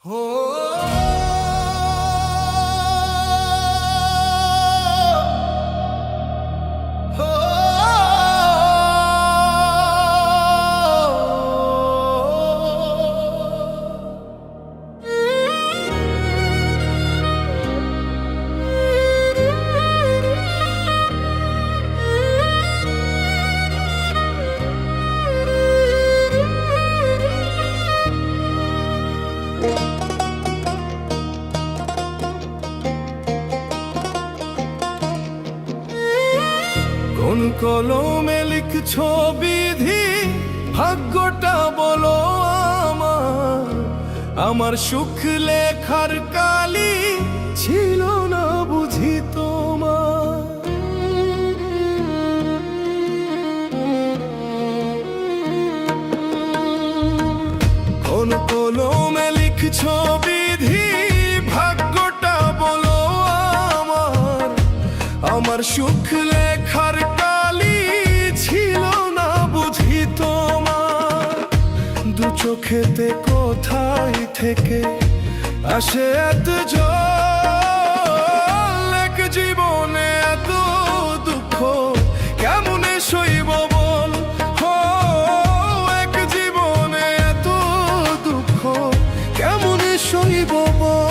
কোন কলমে লিখছো বিধি, ভাগ্যটা বলো আমার সুখ লেখার কালি ছিল না বুঝি তোমার। কোন কলমে লিখছো বিধি, ভাগ্যটা বলো আমার সুখ লেখার কালি ছিল না বুঝি তোমার। দু চোখেতে কোথায় থেকে আসে এত জল, এক জীবনে এত দুঃখ কেমনে সইব বল। এক জীবনে এত দুঃখ কেমনে সইব বল।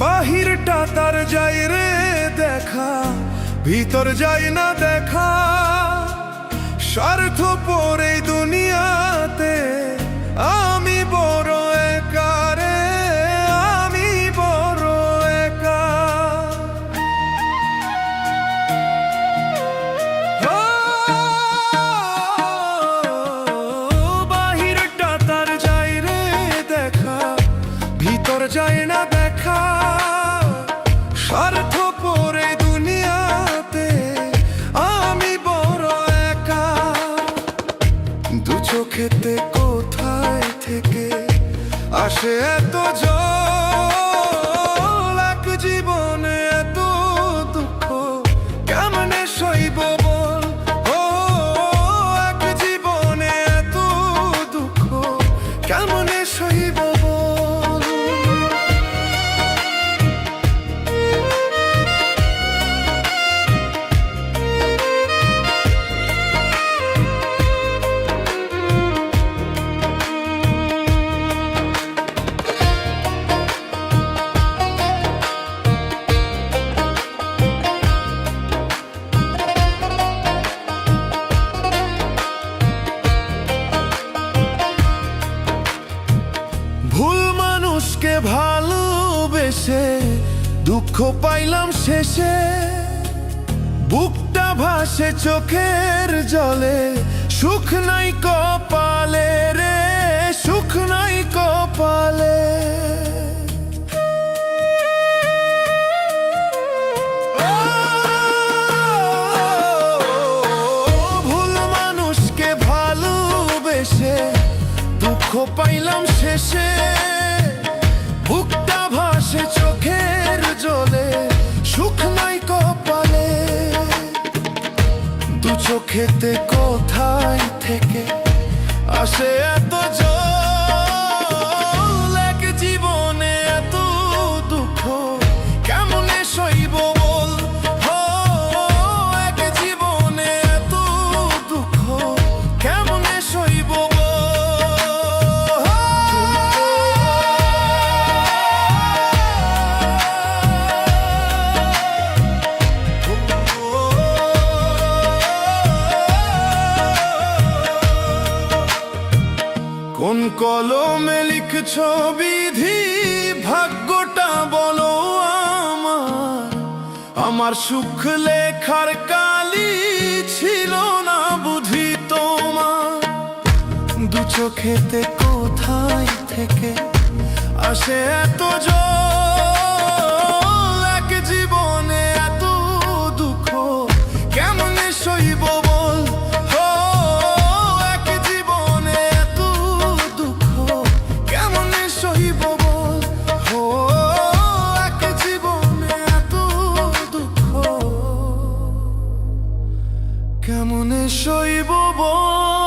বাহিরটা তার যায় রে দেখা, ভিতর যায় না দেখা। স্বার্থপর এই দুনিয়াতে আমি বড় একা রে, আমি বড় একা। বাহিরটা তার যায় রে দেখা, ভিতর যায় না দেখা। স্বার্থপর এই দুনিয়াতে আমি বড় একা। দু চোখেতে কোথায় থেকে আসে এত জল, এক জীবনে এত দুঃখ কেমনে সইব বল। এক জীবনে এত দুঃখ কেমনে সইব বল। ভুল মানুষকে ভালোবেসে দুঃখ পাইলাম শেষে। বুকটা ভাসে চোখের জলে, সুখ নাই কপালে রে, সুখ নাই কপালে। ভুল মানুষকে ভালোবেসে দুঃখ পাইলাম শেষে। বুকটা ভাসে চোখের জলে, সুখ নাই কপালে। দু চোখেতে কোথায় থেকে আসে এত জল, এক জীবনে এত দুঃখ কেমনে সইব বল। এক জীবনে এত দুঃখ কেমনে সইব বল। কোন কলমে লিখছো বিধি, ভাগ্যটা বলো আমার সুখ লেখার কালি ছিল না বুঝি তোমার। দু চোখেতে কোথায় থেকে আসে এত জল, কেমনে সইব বল